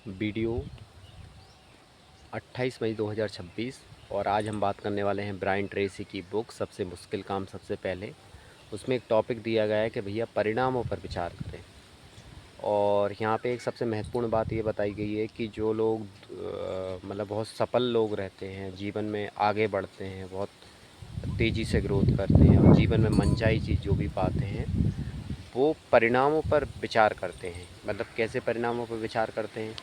Video 28 मई 2026। और आज हम बात करने वाले हैं ब्रायन ट्रेसी की बुक सबसे मुश्किल काम सबसे पहले। उसमें एक टॉपिक दिया गया है कि भैया परिणामों पर विचार करें। और यहाँ पे एक सबसे महत्वपूर्ण बात ये बताई गई है कि जो लोग मतलब बहुत सफल लोग रहते हैं, जीवन में आगे बढ़ते हैं, बहुत तेज़ी से ग्रोथ करते हैं और जीवन में मनचाही चीज़ जो भी पाते हैं, वो परिणामों पर विचार करते हैं। मतलब कैसे परिणामों पर विचार करते हैं?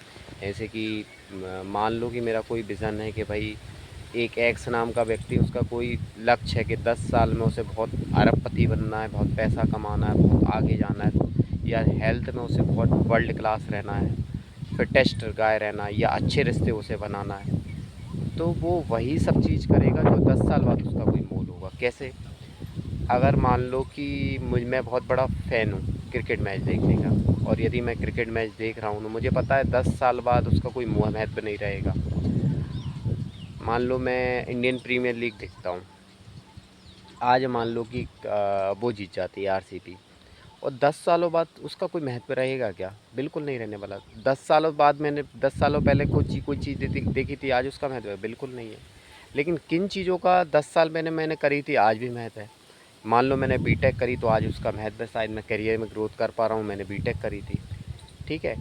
ऐसे कि मान लो कि मेरा कोई विज़न है कि भाई एक एक्स नाम का व्यक्ति, उसका कोई लक्ष्य है कि 10 साल में उसे बहुत अरबपति बनना है, बहुत पैसा कमाना है, बहुत आगे जाना है, या हेल्थ में उसे बहुत वर्ल्ड क्लास रहना है, फिटेस्ट गाय रहना है, या अच्छे रिश्ते उसे बनाना है। तो वो वही सब चीज़ करेगा जो 10 साल बाद उसका कोई मोल होगा। कैसे? अगर मान लो कि मैं बहुत बड़ा फ़ैन हूँ क्रिकेट मैच देखने का, और यदि मैं क्रिकेट मैच देख रहा हूँ तो मुझे पता है 10 साल बाद उसका कोई महत्व नहीं रहेगा। मान लो मैं इंडियन प्रीमियर लीग देखता हूँ, आज मान लो कि वो जीत जाती है आरसीबी, और 10 सालों बाद उसका कोई महत्व रहेगा क्या? बिल्कुल नहीं रहने वाला। 10 सालों बाद मैंने 10 सालों पहले कोई चीज़ देखी थी, आज उसका महत्व है? बिल्कुल नहीं है। लेकिन किन चीज़ों का 10 साल मैंने मैंने करी थी, आज भी महत्व है। मान लो मैंने बीटेक करी तो आज उसका महत्व है, शायद मैं करियर में ग्रोथ कर पा रहा हूँ, मैंने बीटेक करी थी। ठीक है?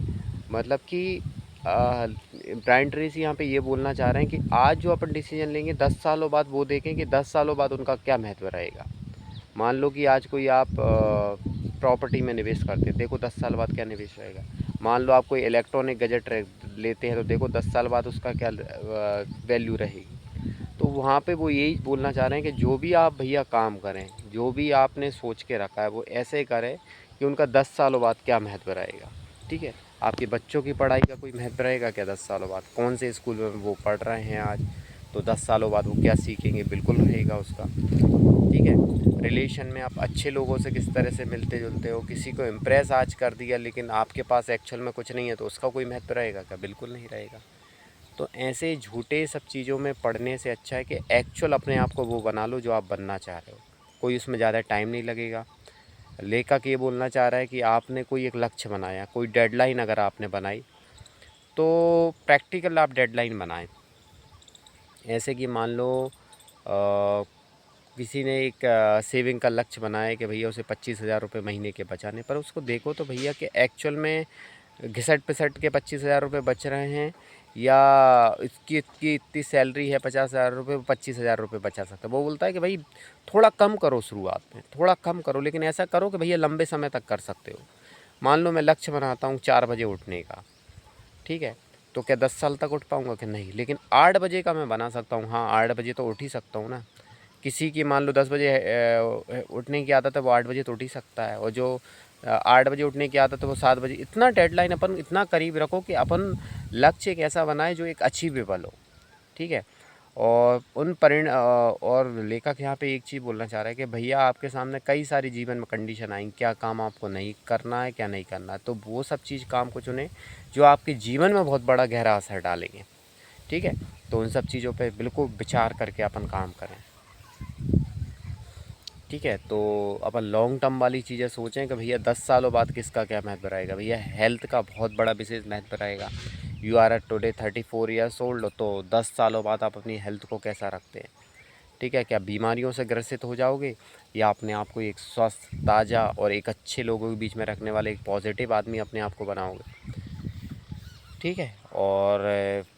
मतलब कि ब्रायन ट्रेसी यहाँ पे ये बोलना चाह रहे हैं कि आज जो अपन डिसीजन लेंगे 10 सालों बाद वो देखें कि 10 सालों बाद उनका क्या महत्व रहेगा। मान लो कि आज कोई आप प्रॉपर्टी में निवेश करते हैं, देखो 10 साल बाद क्या निवेश रहेगा। मान लो आप कोई इलेक्ट्रॉनिक गैजेट लेते हैं, तो देखो 10 साल बाद उसका क्या वैल्यू रहेगी। तो वहाँ पे वो यही बोलना चाह रहे हैं कि जो भी आप भैया काम करें, जो भी आपने सोच के रखा है, वो ऐसे करें कि उनका 10 सालों बाद क्या महत्व रहेगा। ठीक है? आपके बच्चों की पढ़ाई का कोई महत्व रहेगा क्या 10 सालों बाद? कौन से स्कूल में वो पढ़ रहे हैं आज, तो 10 सालों बाद वो क्या सीखेंगे? बिल्कुल रहेगा उसका। ठीक है? रिलेशन में आप अच्छे लोगों से किस तरह से मिलते जुलते हो, किसी को इम्प्रेस आज कर दिया लेकिन आपके पास एक्चुअल में कुछ नहीं है, तो उसका कोई महत्व रहेगा क्या? बिल्कुल नहीं रहेगा। तो ऐसे झूठे सब चीज़ों में पढ़ने से अच्छा है कि एक्चुअल अपने आप को वो बना लो जो आप बनना चाह रहे हो। कोई उसमें ज़्यादा टाइम नहीं लगेगा। लेखक ये बोलना चाह रहा है कि आपने कोई एक लक्ष्य बनाया, कोई डेडलाइन अगर आपने बनाई, तो प्रैक्टिकल आप डेडलाइन बनाएं। ऐसे कि मान लो किसी ने एक सेविंग का लक्ष्य बनाया कि भैया उसे 25,000 रुपये महीने के बचाने, पर उसको देखो तो भैया कि एक्चुअल में घिसट पिसट के 25,000 रुपये बच रहे हैं, या इसकी इसकी इतनी सैलरी है 50,000 रुपये, 25,000 रुपये बचा सकता है। वो बोलता है कि भाई थोड़ा कम करो, शुरुआत में थोड़ा कम करो, लेकिन ऐसा करो कि भैया लंबे समय तक कर सकते हो। मान लो मैं लक्ष्य बनाता हूँ 4 बजे उठने का, ठीक है? तो क्या 10 साल तक उठ पाऊँगा कि नहीं? लेकिन 8 बजे का मैं बना सकता हूँ। हाँ, 8 बजे तो उठ ही सकता हूँ ना। किसी की मान लो 10 बजे उठने की आदत है, वो 8 बजे तो उठ ही सकता है, और जो 8 बजे उठने की आदत है वो 7 बजे। इतना डेडलाइन अपन इतना करीब रखो कि अपन लक्ष्य एक ऐसा बनाए जो एक अचीवेबल हो। ठीक है? और लेखक यहाँ पे एक चीज़ बोलना चाह रहा है कि भैया आपके सामने कई सारी जीवन में कंडीशन आएंगी, क्या काम आपको नहीं करना है, क्या नहीं करना है, तो वो सब चीज़ काम को चुनें जो आपके जीवन में बहुत बड़ा गहरा असर डालेंगे। ठीक है? तो उन सब चीज़ों पे बिल्कुल विचार करके अपन काम करें। ठीक है? तो अपन लॉन्ग टर्म वाली चीज़ें सोचें कि भैया 10 सालों बाद किसका क्या महत्व रहेगा। भैया हेल्थ का बहुत बड़ा विशेष महत्व रहेगा। You are at today 34 years old, तो 10 सालों बाद आप अपनी हेल्थ को कैसा रखते हैं? ठीक है? क्या बीमारियों से ग्रसित हो जाओगे, या अपने आप को एक स्वस्थ, ताज़ा और एक अच्छे लोगों के बीच में रखने वाले एक पॉजिटिव आदमी अपने आप को बनाओगे? ठीक है? और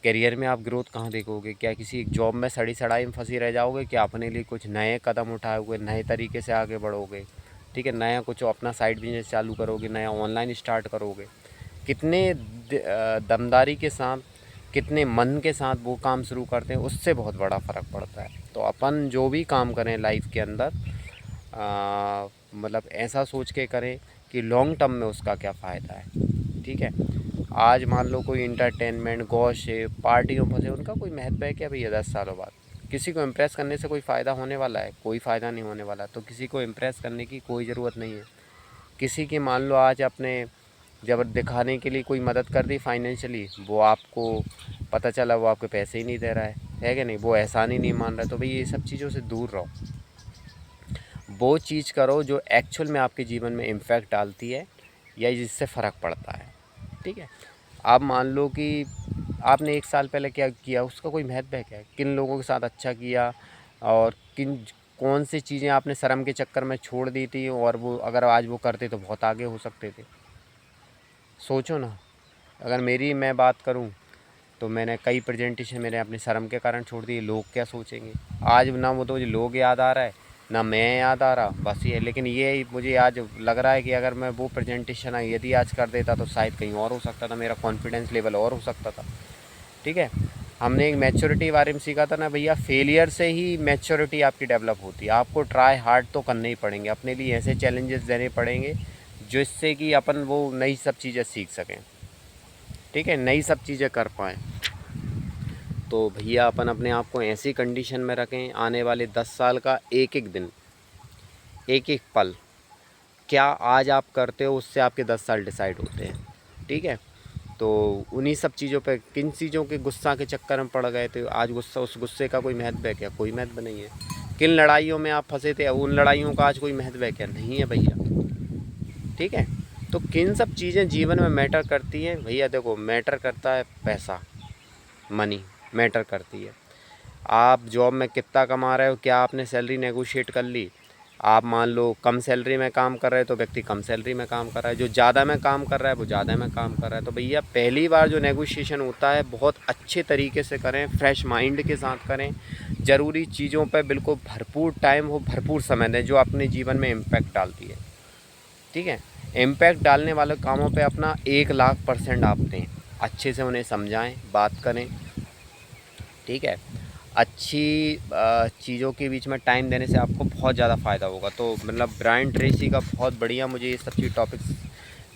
करियर में आप ग्रोथ कहाँ देखोगे? क्या किसी एक जॉब में सड़ी सड़ाई में फंसी रह जाओगे, क्या अपने लिए कुछ नए कदम उठाए हुए नए तरीके से आगे बढ़ोगे? ठीक है? नया कुछ अपना साइड बिजनेस चालू करोगे, नया ऑनलाइन स्टार्ट करोगे? कितने दमदारी के साथ, कितने मन के साथ वो काम शुरू करते हैं, उससे बहुत बड़ा फ़र्क पड़ता है। तो अपन जो भी काम करें लाइफ के अंदर, मतलब ऐसा सोच के करें कि लॉन्ग टर्म में उसका क्या फ़ायदा है। ठीक है? आज मान लो कोई इंटरटेनमेंट, गॉसिप, पार्टियों में फंसे, उनका कोई महत्व है क्या भैया 10 सालों बाद? किसी को इम्प्रेस करने से कोई फ़ायदा होने वाला है? कोई फ़ायदा नहीं होने वाला। तो किसी को इम्प्रेस करने की कोई ज़रूरत नहीं है। किसी की मान लो आज अपने जब दिखाने के लिए कोई मदद कर दी फाइनेंशियली, वो आपको पता चला वो आपके पैसे ही नहीं दे रहा है कि नहीं? वो एहसान ही नहीं मान रहा है। तो भाई ये सब चीज़ों से दूर रहो। वो चीज़ करो जो एक्चुअल में आपके जीवन में इम्पैक्ट डालती है, या जिससे फ़र्क पड़ता है। ठीक है? आप मान लो कि आपने 1 साल पहले क्या किया, उसका कोई महत्व है क्या? किन लोगों के साथ अच्छा किया और कौन सी चीज़ें आपने शर्म के चक्कर में छोड़ दी थी, और वो अगर आज वो करते तो बहुत आगे हो सकते थे। सोचो ना। अगर मेरी मैं बात करूं तो मैंने कई प्रेजेंटेशन मैंने अपने शर्म के कारण छोड़ दिए। लोग क्या सोचेंगे? आज ना वो तो लोग याद आ रहा है, ना मैं याद आ रहा, बस ये। लेकिन ये मुझे आज लग रहा है कि अगर मैं वो प्रेजेंटेशन यदि आज कर देता तो शायद कहीं और हो सकता था, मेरा कॉन्फिडेंस लेवल और हो सकता था। ठीक है, हमने एक मैच्योरिटी बारे में सीखा था ना भैया, फेलियर से ही मैच्योरिटी आपकी डेवलप होती है। आपको ट्राई हार्ड तो करने ही पड़ेंगे, अपने लिए ऐसे चैलेंजेस देने पड़ेंगे जिससे कि अपन वो नई सब चीज़ें सीख सकें। ठीक है, नई सब चीज़ें कर पाएँ। तो भैया अपन अपने आप को ऐसी कंडीशन में रखें, आने वाले 10 साल का एक एक दिन, एक एक पल क्या आज आप करते हो उससे आपके 10 साल डिसाइड होते हैं। ठीक है, तो उन्हीं सब चीज़ों पे, किन चीज़ों के गुस्सा के चक्कर में पड़ गए थे आज, गुस्सा, उस गुस्से का कोई महत्व है क्या? कोई महत्व नहीं है। किन लड़ाइयों में आप फंसे थे, उन लड़ाइयों का आज कोई महत्व है क्या? नहीं है भैया। ठीक है, तो किन सब चीज़ें जीवन में मैटर करती हैं भैया? देखो, मैटर करता है पैसा, मनी मैटर करती है। आप जॉब में कितना कमा रहे हो, क्या आपने सैलरी नेगोशिएट कर ली? आप मान लो कम सैलरी में काम कर रहे हो तो व्यक्ति कम सैलरी में काम कर रहा है, जो ज़्यादा में काम कर रहा है वो ज़्यादा में काम कर रहा है। तो भैया पहली बार जो नेगोशिएशन होता है बहुत अच्छे तरीके से करें, फ्रेश माइंड के साथ करें, ज़रूरी चीज़ों पर बिल्कुल भरपूर टाइम हो, भरपूर समय दें जो अपने जीवन में इम्पैक्ट डालती है। ठीक है, इम्पैक्ट डालने वाले कामों पे अपना 1,00,000% आप दें, अच्छे से उन्हें समझाएं, बात करें। ठीक है, अच्छी चीज़ों के बीच में टाइम देने से आपको बहुत ज़्यादा फ़ायदा होगा। तो मतलब ब्रायन ट्रेसी का बहुत बढ़िया मुझे ये सब चीज़ टॉपिक्स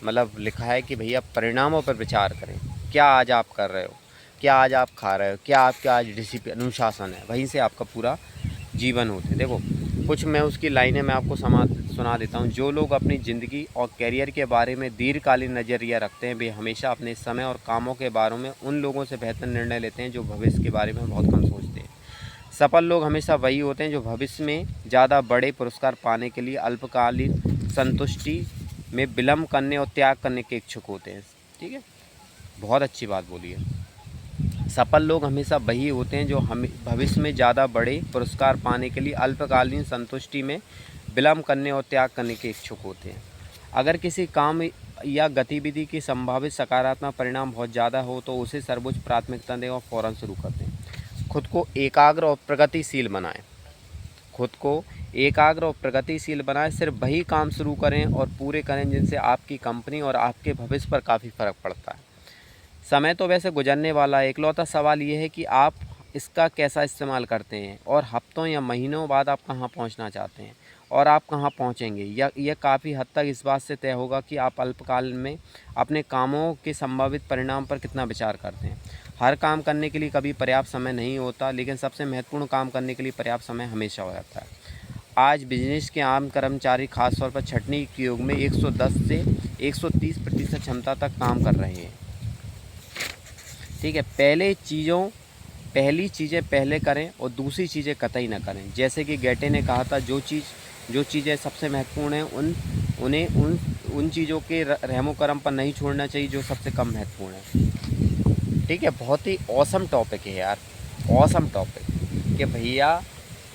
मतलब लिखा है कि भैया परिणामों पर विचार करें। क्या आज आप कर रहे हो, क्या आज आप खा रहे हो, क्या आपका आज डिसिप्लिन अनुशासन है, वहीं से आपका पूरा जीवन होते हैं। देखो, कुछ मैं उसकी लाइनें मैं आपको सुना देता हूँ। जो लोग अपनी ज़िंदगी और कैरियर के बारे में दीर्घकालीन नज़रिया रखते हैं वे हमेशा अपने समय और कामों के बारे में उन लोगों से बेहतर निर्णय लेते हैं जो भविष्य के बारे में बहुत कम सोचते हैं। सफल लोग हमेशा वही होते हैं जो भविष्य में ज़्यादा बड़े पुरस्कार पाने के लिए अल्पकालीन संतुष्टि में विलम्ब करने और त्याग करने के इच्छुक होते हैं। ठीक है, बहुत अच्छी बात बोली है। सफल लोग हमेशा वही होते हैं जो हमें भविष्य में ज़्यादा बड़े पुरस्कार पाने के लिए अल्पकालीन संतुष्टि में विलम्ब करने और त्याग करने के इच्छुक होते हैं। अगर किसी काम या गतिविधि की संभावित सकारात्मक परिणाम बहुत ज़्यादा हो तो उसे सर्वोच्च प्राथमिकता दें और फ़ौरन शुरू कर दें। खुद को एकाग्र और प्रगतिशील बनाएं। खुद को एकाग्र और प्रगतिशील बनाएं। सिर्फ वही काम शुरू करें और पूरे करें जिनसे आपकी कंपनी और आपके भविष्य पर काफ़ी फ़र्क पड़ता है। समय तो वैसे गुजरने वाला है, इकलौता सवाल ये है कि आप इसका कैसा इस्तेमाल करते हैं और हफ्तों या महीनों बाद आप कहाँ पहुँचना चाहते हैं और आप कहाँ पहुँचेंगे। यह काफ़ी हद तक इस बात से तय होगा कि आप अल्पकाल में अपने कामों के संभावित परिणाम पर कितना विचार करते हैं। हर काम करने के लिए कभी पर्याप्त समय नहीं होता, लेकिन सबसे महत्वपूर्ण काम करने के लिए पर्याप्त समय हमेशा हो जाता है। आज बिजनेस के आम कर्मचारी खासतौर पर छंटनी के युग में 110 से 130% क्षमता तक काम कर रहे हैं। ठीक है, पहली चीज़ें पहले करें और दूसरी चीज़ें कतई ना करें। जैसे कि गेटे ने कहा था, जो चीज़ें सबसे महत्वपूर्ण हैं उन्हें उन चीज़ों के रहमो करम पर नहीं छोड़ना चाहिए जो सबसे कम महत्वपूर्ण है। ठीक है, बहुत ही ऑसम टॉपिक है यार, ऑसम टॉपिक कि भैया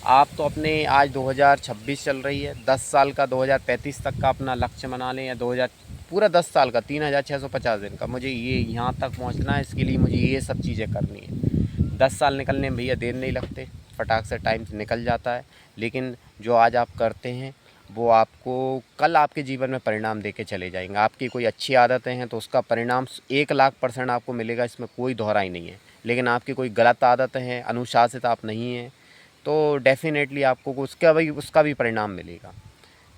आप तो अपने आज 2026 चल रही है, 10 साल का 2035 तक का अपना लक्ष्य बना लें, या 2000 पूरा 10 साल का 3650 दिन का मुझे ये यहाँ तक पहुँचना है, इसके लिए मुझे ये सब चीज़ें करनी है। 10 साल निकलने में भैया देर नहीं लगते, फटाक से टाइम निकल जाता है। लेकिन जो आज आप करते हैं वो आपको कल आपके जीवन में परिणाम दे के चले जाएंगे। आपकी कोई अच्छी आदतें हैं तो उसका परिणाम 1,00,000% आपको मिलेगा, इसमें कोई दोहराई नहीं है। लेकिन आपकी कोई गलत आदतें हैं, अनुशासित आप नहीं हैं, तो डेफ़िनेटली आपको उसका भी परिणाम मिलेगा।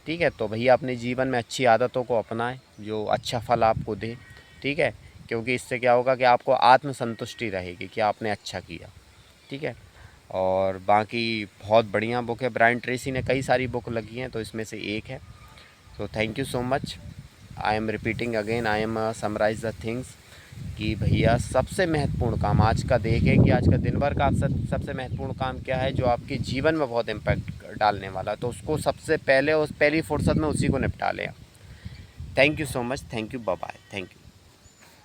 ठीक है, तो भैया अपने जीवन में अच्छी आदतों को अपनाएं जो अच्छा फल आपको दे। ठीक है, क्योंकि इससे क्या होगा कि आपको आत्मसंतुष्टि रहेगी कि आपने अच्छा किया। ठीक है, और बाकी बहुत बढ़िया बुक है, ब्रायन ट्रेसी ने कई सारी बुक लगी हैं तो इसमें से एक है। तो thank you so much. I am repeating again, I am summarise the things कि भैया सबसे महत्वपूर्ण काम आज का देखें कि आज का दिन भर का आप सबसे महत्वपूर्ण काम क्या है जो आपके जीवन में बहुत इम्पैक्ट डालने वाला, तो उसको सबसे पहले उस पहली फुर्सत में उसी को निपटा लें। Thank you so much, thank you, bye bye, thank you.